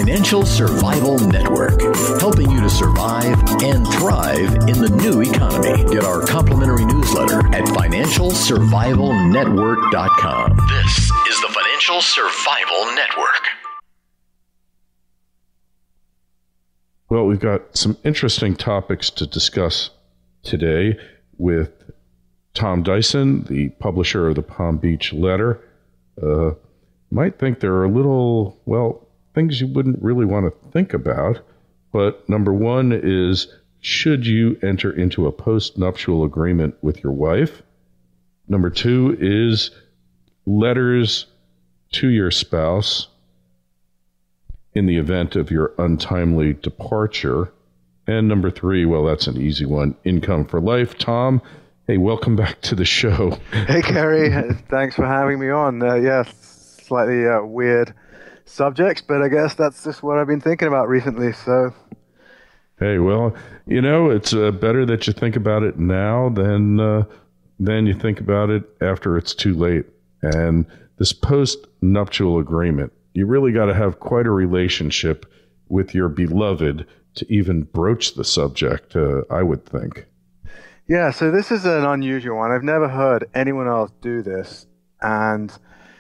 Financial Survival Network, helping you to survive and thrive in the new economy. Get our complimentary newsletter at financialsurvivalnetwork.com. This is the Financial Survival Network. Well, we've got some interesting topics to discuss today with Tom Dyson, the publisher of the Palm Beach Letter. Might think there are a little, things you wouldn't really want to think about. But number one is, should you enter into a post-nuptial agreement with your wife? Number two is letters to your spouse in the event of your untimely departure. And number three, that's an easy one, income for life. Tom, hey, welcome back to the show. Hey, Kerry. Thanks for having me on. Slightly weird subjects, but I guess that's just what I've been thinking about recently. So, hey, it's better that you think about it now than you think about it after it's too late. And this post-nuptial agreement, you really got to have quite a relationship with your beloved to even broach the subject, I would think. Yeah, so this is an unusual one. I've never heard anyone else do this, and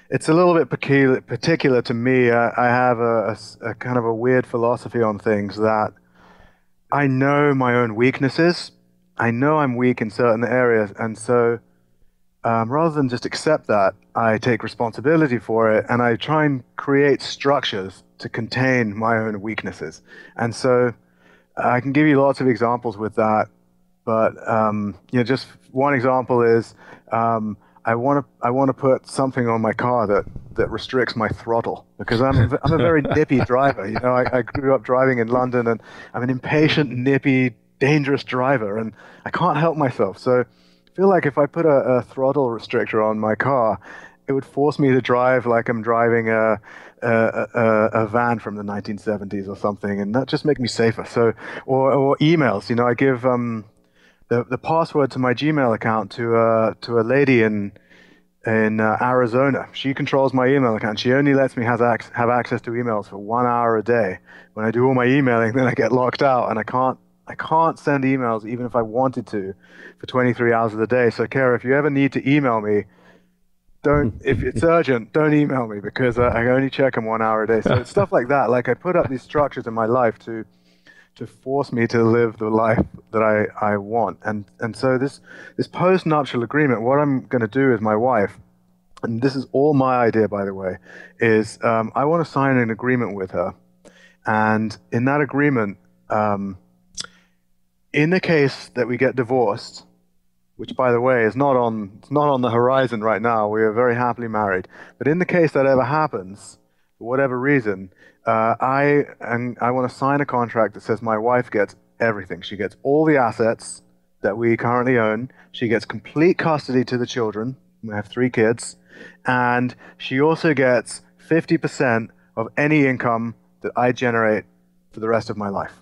it's a little bit particular to me. I have a kind of a weird philosophy on things that I know my own weaknesses. I know I'm weak in certain areas, and so rather than just accept that, I take responsibility for it, and I try and create structures to contain my own weaknesses. And so I can give you lots of examples with that, but just one example is I want to put something on my car that restricts my throttle, because I'm a very nippy driver. I grew up driving in London, and I'm an impatient, nippy, dangerous driver, and I can't help myself. So I feel like if I put a throttle restrictor on my car, it would force me to drive like I'm driving a van from the 1970s or something, and that just make me safer. So, or emails. I give the password to my Gmail account to a lady in Arizona. She controls my email account. She only lets me have access to emails for 1 hour a day. When I do all my emailing, then I get locked out, and I can't send emails even if I wanted to for 23 hours of the day. So, Kerry, if you ever need to email me, if it's urgent, don't email me, because I only check them 1 hour a day. So it's stuff like that. Like, I put up these structures in my life to force me to live the life that I want. And so this post-nuptial agreement, what I'm going to do with my wife, and this is all my idea, by the way, is I want to sign an agreement with her. And in that agreement, in the case that we get divorced, which, by the way, is not on the horizon right now, we are very happily married, but in the case that ever happens, for whatever reason, I want to sign a contract that says my wife gets everything. She gets all the assets that we currently own. She gets complete custody to the children. We have 3 kids. And she also gets 50% of any income that I generate for the rest of my life.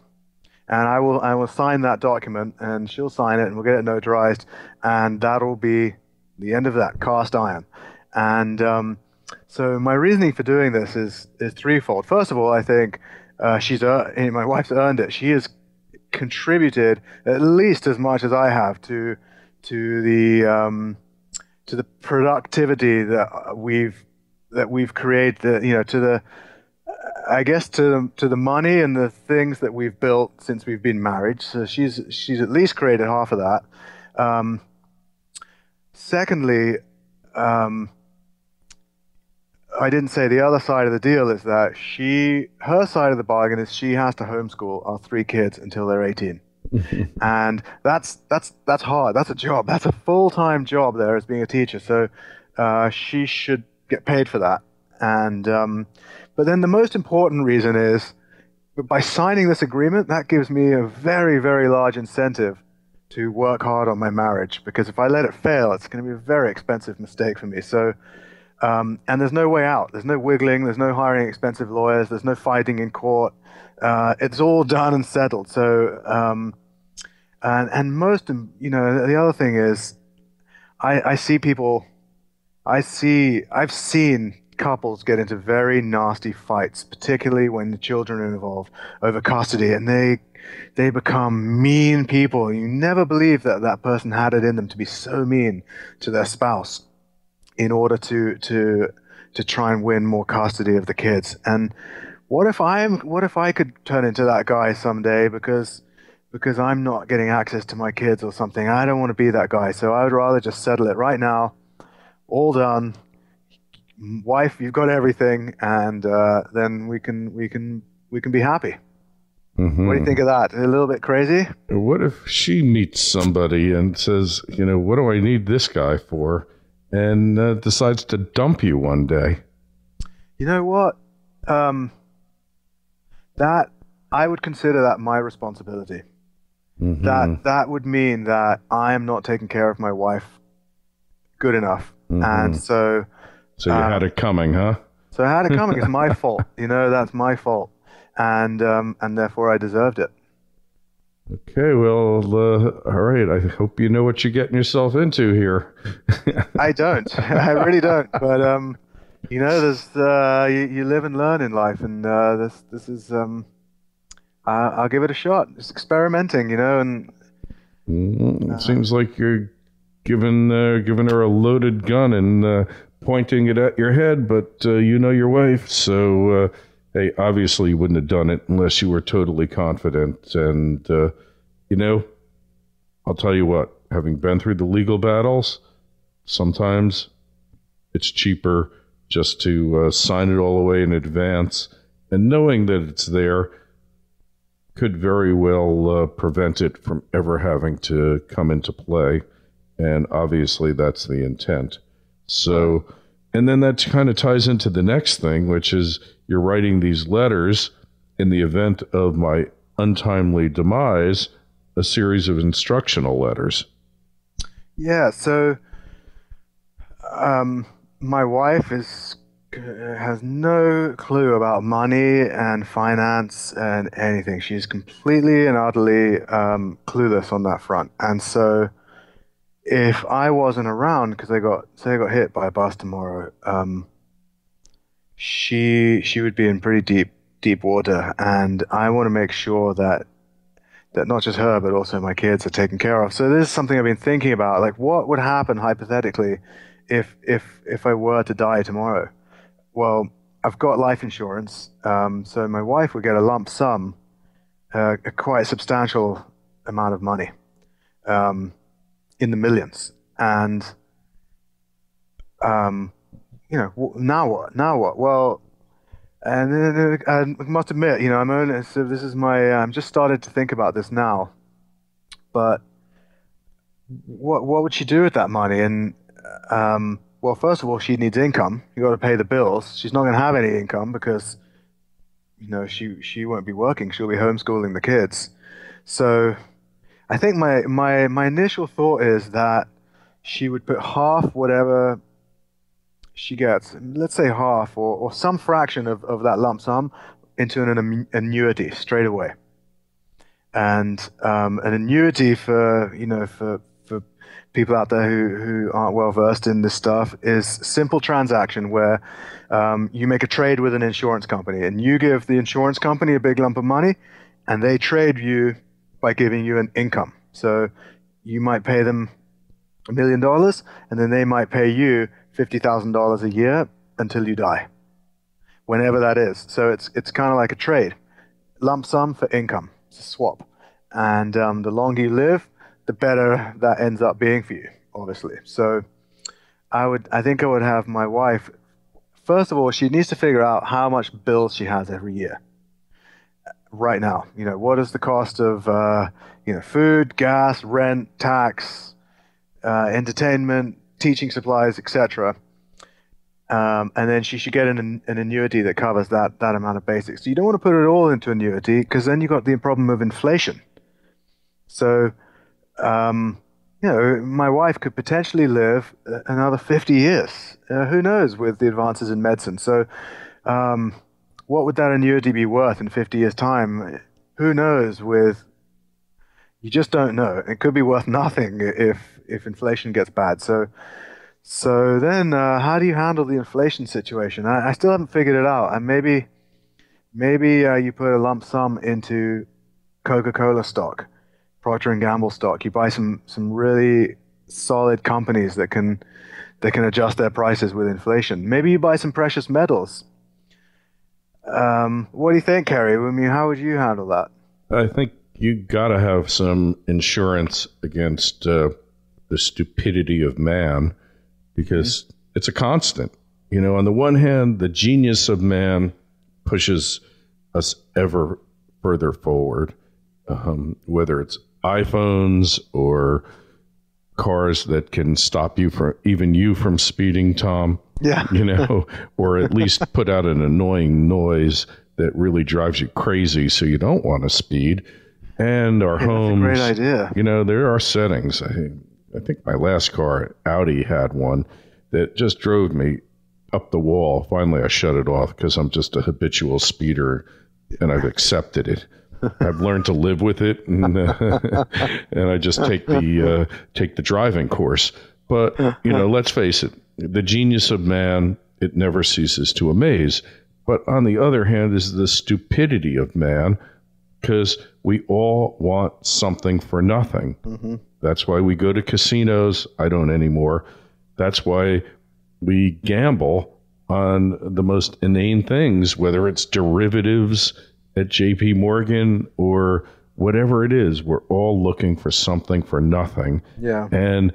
And I will sign that document, and she'll sign it, and we'll get it notarized, and that'll be the end of that, cast iron. And so my reasoning for doing this is threefold. First of all, I think my wife's earned it. She has contributed at least as much as I have to the productivity that we've created. To the money and the things that we've built since we've been married. So she's at least created half of that. Secondly, I didn't say the other side of the deal is that her side of the bargain is she has to homeschool our 3 kids until they're 18. And that's hard. That's a job. That's a full-time job there as being a teacher. So she should get paid for that. And but then the most important reason is, by signing this agreement, that gives me a very, very large incentive to work hard on my marriage, because if I let it fail, it's going to be a very expensive mistake for me. So, and there's no way out. There's no wiggling. There's no hiring expensive lawyers. There's no fighting in court. It's all done and settled. So, and most, the other thing is, I've seen couples get into very nasty fights, particularly when the children are involved over custody, and they become mean people. You never believe that that person had it in them to be so mean to their spouse in order to try and win more custody of the kids. And what if I could turn into that guy someday because I'm not getting access to my kids or something? I don't want to be that guy, so I would rather just settle it right now. All done. Wife, you've got everything, and then we can be happy. Mm-hmm. What do you think of that? A little bit crazy? What if she meets somebody and says, what do I need this guy for? And decides to dump you one day? You know what? That I would consider that my responsibility. Mm-hmm. That would mean that I am not taking care of my wife good enough. Mm-hmm. And so you had it coming, huh? So I had it coming. It's my fault. That's my fault. And therefore I deserved it. Okay, well, all right. I hope you know what you're getting yourself into here. I don't. I really don't. But there's you live and learn in life, and this is I'll give it a shot. It's experimenting, and it seems like you're giving her a loaded gun and pointing it at your head, but your wife, so. Hey, obviously you wouldn't have done it unless you were totally confident. And, I'll tell you what, having been through the legal battles, sometimes it's cheaper just to sign it all away in advance. And knowing that it's there could very well prevent it from ever having to come into play. And obviously that's the intent. So, and then that kind of ties into the next thing, which is you're writing these letters in the event of my untimely demise, a series of instructional letters. Yeah, so my wife has no clue about money and finance and anything. She's completely and utterly clueless on that front. And so if I wasn't around, because I got hit by a bus tomorrow, she would be in pretty deep water, and I want to make sure that not just her but also my kids are taken care of. So this is something I've been thinking about, like what would happen hypothetically if I were to die tomorrow. Well, I've got life insurance, so my wife would get a lump sum, a quite substantial amount of money, in the millions. And now what? Well, and then I must admit, I'm just started to think about this now. But what would she do with that money? And well, first of all, she needs income. You got to pay the bills. She's not going to have any income because she won't be working. She'll be homeschooling the kids. So I think my initial thought is that she would put half whatever she gets, let's say half or some fraction of that lump sum, into an annuity straight away. And an annuity for people out there who aren't well versed in this stuff is a simple transaction where you make a trade with an insurance company, and you give the insurance company a big lump of money, and they trade you by giving you an income. So you might pay them $1 million, and then they might pay you $50,000 a year until you die, whenever that is. So it's kind of like a trade, lump sum for income. It's a swap, and the longer you live, the better that ends up being for you, obviously. So I think I would have my wife. First of all, she needs to figure out how much bills she has every year. Right now, what is the cost of food, gas, rent, tax, entertainment, teaching supplies, etc. And then she should get an annuity that covers that amount of basics. So you don't want to put it all into annuity, because then you've got the problem of inflation. So, my wife could potentially live another 50 years. Who knows, with the advances in medicine. So, what would that annuity be worth in 50 years' time? Who knows? You just don't know. It could be worth nothing if inflation gets bad. So So then, how do you handle the inflation situation? I still haven't figured it out. And maybe you put a lump sum into Coca-Cola stock, Procter and Gamble stock. You buy some really solid companies that can adjust their prices with inflation. Maybe you buy some precious metals. What do you think, Kerry? I mean, how would you handle that? I think you got to have some insurance against the stupidity of man, because it's a constant. On the one hand, the genius of man pushes us ever further forward, whether it's iPhones or cars that can stop you from speeding, Tom. Yeah. Or at least put out an annoying noise that really drives you crazy so you don't want to speed. And our homes. That's a great idea. There are settings. I think my last car, Audi, had one that just drove me up the wall. Finally, I shut it off because I'm just a habitual speeder and I've accepted it. I've learned to live with it, and I just take the driving course. But let's face it, the genius of man, it never ceases to amaze. But on the other hand is the stupidity of man, because we all want something for nothing. Mm-hmm. That's why we go to casinos. I don't anymore. That's why we gamble on the most inane things, whether it's derivatives at JP Morgan or whatever it is. We're all looking for something for nothing. Yeah. And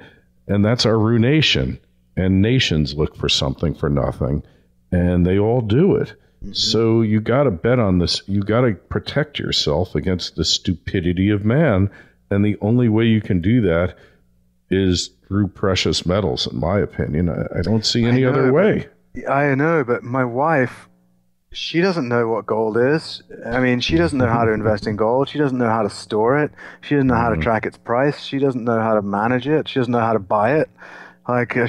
that's our ruination. And nations look for something for nothing, and they all do it. Mm-hmm. So you got to bet on this. You got to protect yourself against the stupidity of man. And the only way you can do that is through precious metals, in my opinion. I don't see any other way. I know, but my wife, she doesn't know what gold is. I mean, she doesn't know how to invest in gold. She doesn't know how to store it. She doesn't know how to track its price. She doesn't know how to manage it. She doesn't know how to buy it.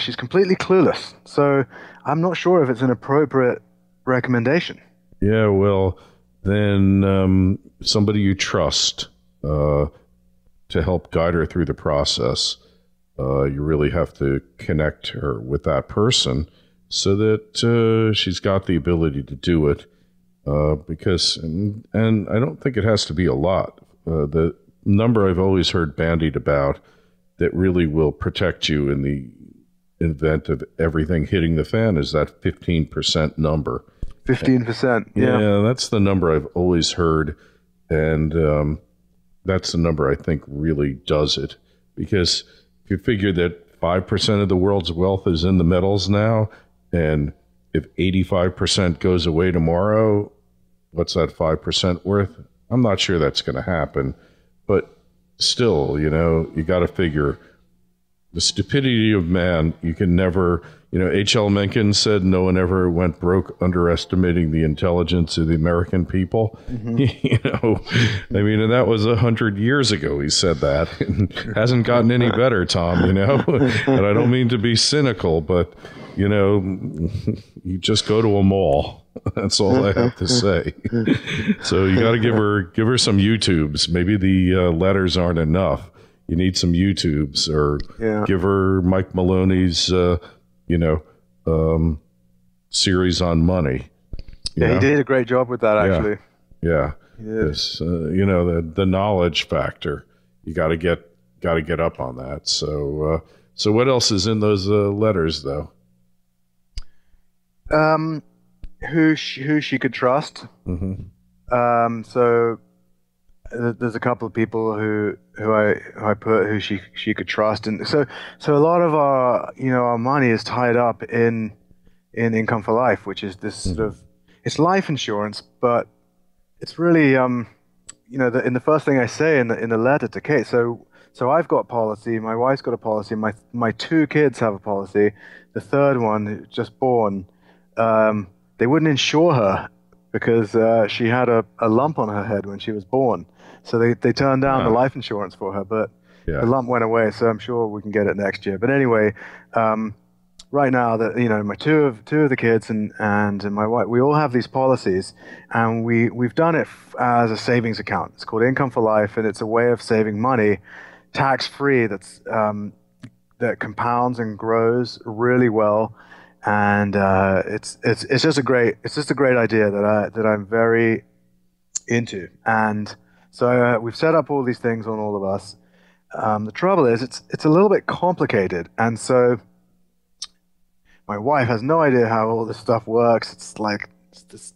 She's completely clueless. So I'm not sure if it's an appropriate recommendation. Yeah, well, then somebody you trust to help guide her through the process. You really have to connect her with that person so that she's got the ability to do it. Because I don't think it has to be a lot. The number I've always heard bandied about that really will protect you in the event of everything hitting the fan is that 15% number. 15%, yeah. Yeah, that's the number I've always heard, and that's the number I think really does it. Because if you figure that 5% of the world's wealth is in the metals now, and if 85% goes away tomorrow, what's that 5% worth? I'm not sure that's going to happen, but still, you got to figure the stupidity of man. You can never, H.L. Mencken said no one ever went broke underestimating the intelligence of the American people. Mm-hmm. And that was 100 years ago he said that. It hasn't gotten any better, Tom, And I don't mean to be cynical, but, you just go to a mall. That's all I have to say. So you got to give her some YouTubes. Maybe the letters aren't enough. You need some YouTubes, or give her Mike Maloney's, series on money. He did a great job with that, actually. Yeah. This, the knowledge factor. You got to get up on that. So what else is in those letters, though? Who she could trust. Mm-hmm. So there's a couple of people who I put who she could trust, and so a lot of our money is tied up in Income for Life, which is this sort of, it's life insurance, but it's really in the first thing I say in the letter to Kate. So I've got policy, my wife's got a policy, my two kids have a policy, the third one just born. They wouldn't insure her because she had a lump on her head when she was born. So they turned down the life insurance for her, but the lump went away, so I'm sure we can get it next year. But anyway, right now, my two of the kids and my wife, we all have these policies, and we've done it as a savings account. It's called Income for Life, and it's a way of saving money, tax-free, that's that compounds and grows really well, and it's just a great idea that I'm very into. And so we've set up all these things on all of us. The trouble is, it's a little bit complicated, and so my wife has no idea how all this stuff works. It's like it's this,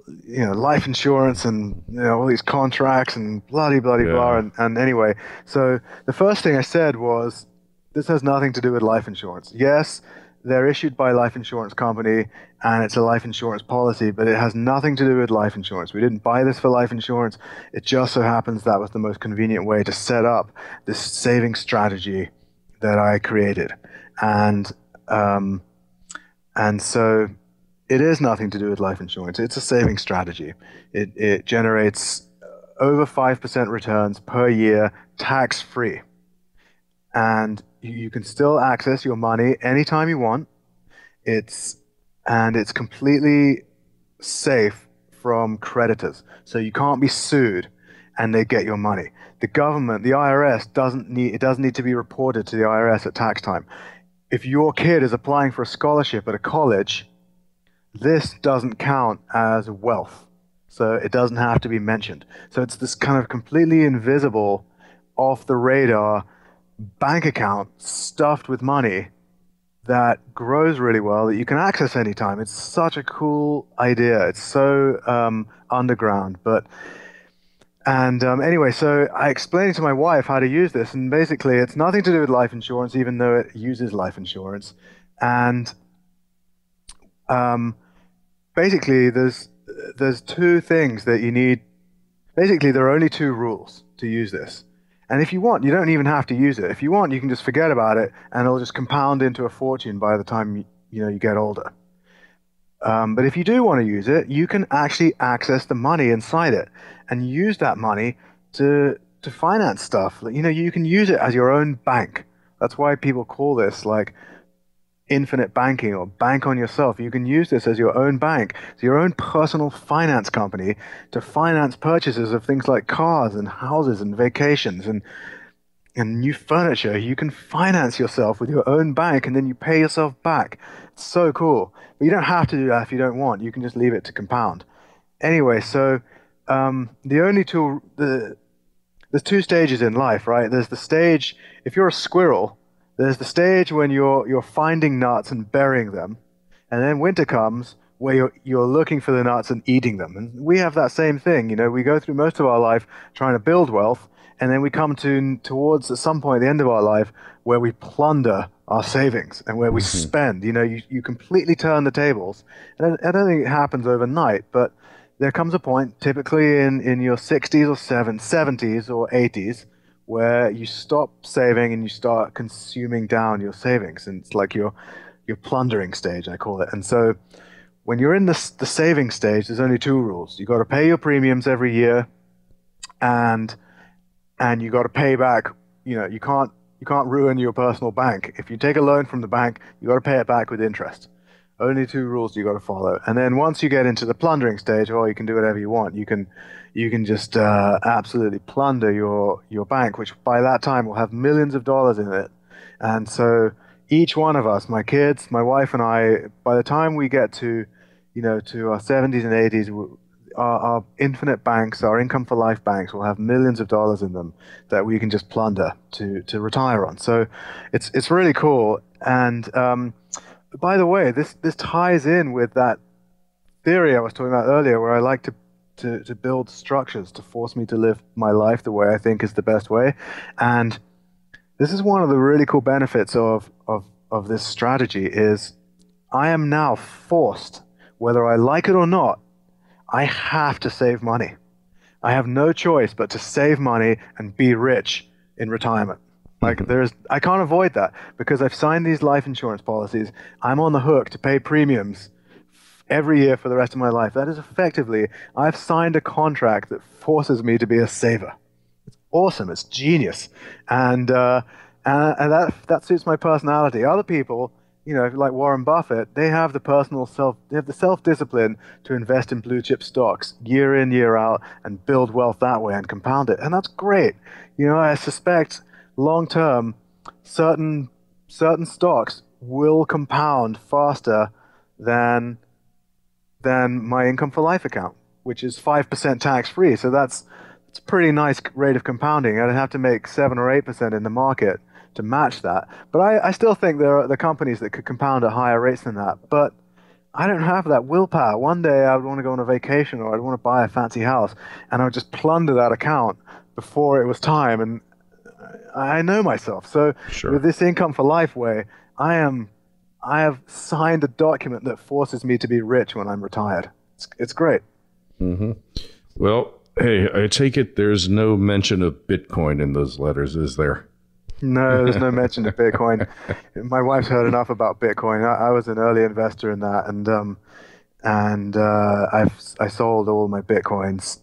life insurance and all these contracts and bloody blah. And anyway, so the first thing I said was, this has nothing to do with life insurance. Yes, they're issued by a life insurance company and it's a life insurance policy, but it has nothing to do with life insurance. We didn't buy this for life insurance. It just so happens that was the most convenient way to set up this saving strategy that I created. And so it is nothing to do with life insurance. It's a saving strategy. It generates over 5% returns per year, tax-free. And you can still access your money anytime you want. It's completely safe from creditors. So you can't be sued and they get your money. The government, the IRS, doesn't need to be reported to the IRS at tax time. If your kid is applying for a scholarship at a college, this doesn't count as wealth. So it doesn't have to be mentioned. So it's this kind of completely invisible, off the radar bank account stuffed with money that grows really well that you can access anytime. It's such a cool idea. It's so underground. Anyway, so I explained to my wife how to use this, and basically it's nothing to do with life insurance, even though it uses life insurance. And basically there's two things that you need. Basically, there are only two rules to use this. And if you want, you don't even have to use it. If you want, you can just forget about it, and it'll just compound into a fortune by the time you get older. But if you do want to use it, you can actually access the money inside it and use that money to finance stuff. You can use it as your own bank. That's why people call this like infinite banking or bank on yourself. You can use this as your own bank, so your own personal finance company, to finance purchases of things like cars and houses and vacations and new furniture. You can finance yourself with your own bank, and then you pay yourself back. It's so cool. But you don't have to do that if you don't want. You can just leave it to compound. Anyway, so there's two stages in life, right? There's the stage, if you're a squirrel, there's the stage when you're finding nuts and burying them, and then winter comes where you're looking for the nuts and eating them. And we have that same thing. We go through most of our life trying to build wealth, and then we come towards at some point at the end of our life where we plunder our savings and where we spend. You completely turn the tables. And I don't think it happens overnight, but there comes a point, typically in your 60s or 70s or 80s, where you stop saving and you start consuming down your savings. And it's like your plundering stage, I call it. And so when you're in the saving stage, there's only two rules. You got to pay your premiums every year, and you got to pay back. You can't ruin your personal bank. If you take a loan from the bank, you got to pay it back with interest. Only two rules you got to follow. And then once you get into the plundering stage, you can do whatever you want. You can just absolutely plunder your bank, which by that time will have millions of dollars in it. And so each one of us, my kids, my wife, and I, by the time we get to our 70s and 80s, our infinite banks, our income for life banks, will have millions of dollars in them that we can just plunder to retire on. So it's really cool. And by the way, this ties in with that theory I was talking about earlier, where I like to build structures to force me to live my life the way I think is the best way. And this is one of the really cool benefits of this strategy is I am now forced, whether I like it or not, I have to save money. I have no choice but to save money and be rich in retirement. Like I can't avoid that because I've signed these life insurance policies. I'm on the hook to pay premiums every year for the rest of my life. That is effectively, I've signed a contract that forces me to be a saver. It's awesome. It's genius. And that suits my personality. Other people, like Warren Buffett, they have the self-discipline to invest in blue chip stocks year in, year out and build wealth that way and compound it. And that's great. I suspect long-term, certain certain stocks will compound faster than my income for life account, which is 5% tax free. So it's a pretty nice rate of compounding. I'd have to make 7 or 8% in the market to match that. But I still think there are the companies that could compound at higher rates than that. But I don't have that willpower. One day I would want to go on a vacation, or I'd want to buy a fancy house, and I would just plunder that account before it was time. And I know myself. So with this income for life way, I have signed a document that forces me to be rich when I'm retired. It's great. Mm-hmm. Well, hey, I take it there's no mention of Bitcoin in those letters, is there? No, there's no mention of Bitcoin. My wife's heard enough about Bitcoin. I was an early investor in that, and I sold all my Bitcoins,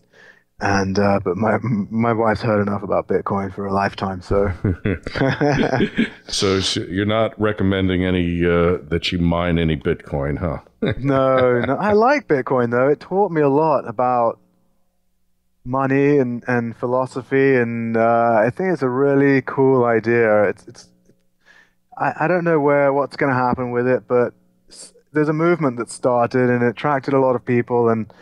but my wife's heard enough about Bitcoin for a lifetime. So, so you're not recommending any that you mine any Bitcoin, huh? No, I like Bitcoin though. It taught me a lot about money and philosophy, and I think it's a really cool idea. I don't know what's going to happen with it, but there's a movement that started and it attracted a lot of people, and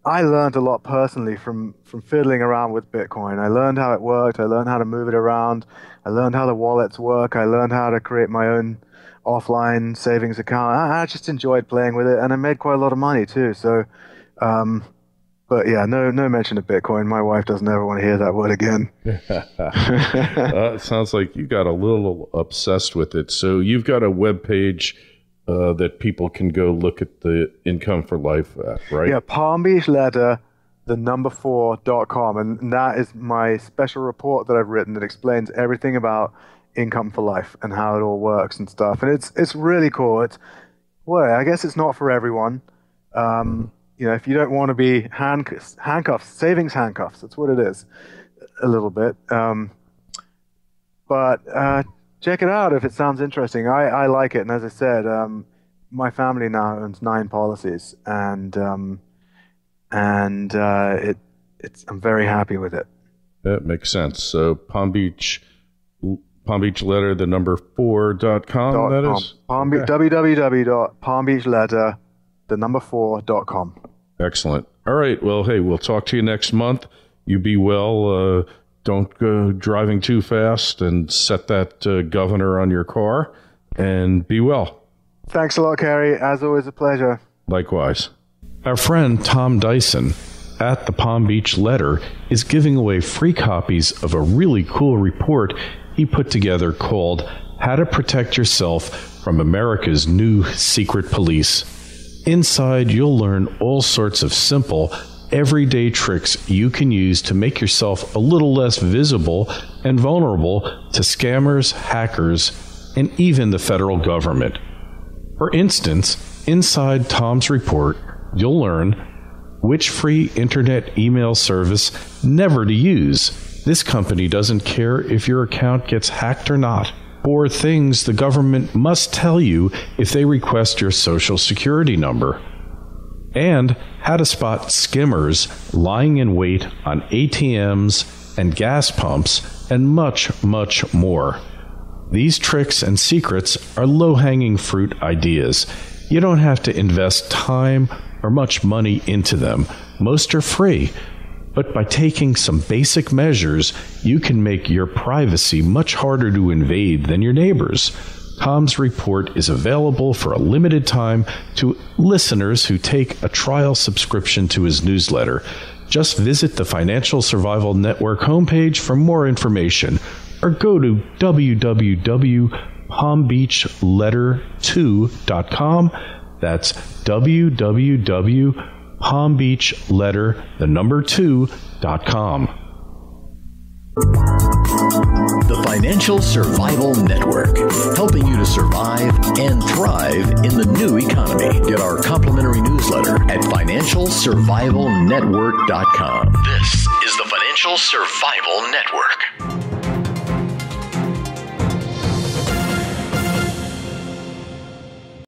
I learned a lot personally from fiddling around with Bitcoin. I learned how it worked. I learned how to move it around. I learned how the wallets work. I learned how to create my own offline savings account. I just enjoyed playing with it, and I made quite a lot of money too. So but yeah, no mention of Bitcoin. My wife doesn't ever want to hear that word again. It sounds like you got a little obsessed with it. So you've got a web page that people can go look at the income for life at, right? Yeah, Palm Beach Letter, the number 4.com. And that is my special report that I've written that explains everything about income for life and how it all works and stuff. And it's really cool. I guess it's not for everyone. If you don't want to be handcuffs, savings handcuffs, that's what it is, a little bit. But check it out if it sounds interesting. I like it, and as I said, my family now owns 9 policies, and I'm very happy with it. That makes sense. So Palm Beach Letter, the number 4.com. That is www.palmbeachletter, the number 4.com. Excellent. All right. Well, hey, we'll talk to you next month. You be well. Don't go driving too fast, and set that governor on your car, and be well. Thanks a lot, Kerry. As always, a pleasure. Likewise. Our friend Tom Dyson at the Palm Beach Letter is giving away free copies of a really cool report he put together called How to Protect Yourself from America's New Secret Police. Inside, you'll learn all sorts of simple, everyday tricks you can use to make yourself a little less visible and vulnerable to scammers, hackers, and even the federal government. For instance, inside Tom's report, you'll learn which free internet email service never to use. This company doesn't care if your account gets hacked or not. Or things the government must tell you if they request your social security number. And how to spot skimmers lying in wait on ATMs and gas pumps, and much, much more. These tricks and secrets are low-hanging fruit ideas. You don't have to invest time or much money into them. Most are free. But by taking some basic measures, you can make your privacy much harder to invade than your neighbors. Tom's report is available for a limited time to listeners who take a trial subscription to his newsletter. Just visit the Financial Survival Network homepage for more information, or go to www.palmbeachletter2.com. That's www.palmbeachletter2.com. The Financial Survival Network, helping you to survive and thrive in the new economy. Get our complimentary newsletter at financialsurvivalnetwork.com. This is the Financial Survival Network.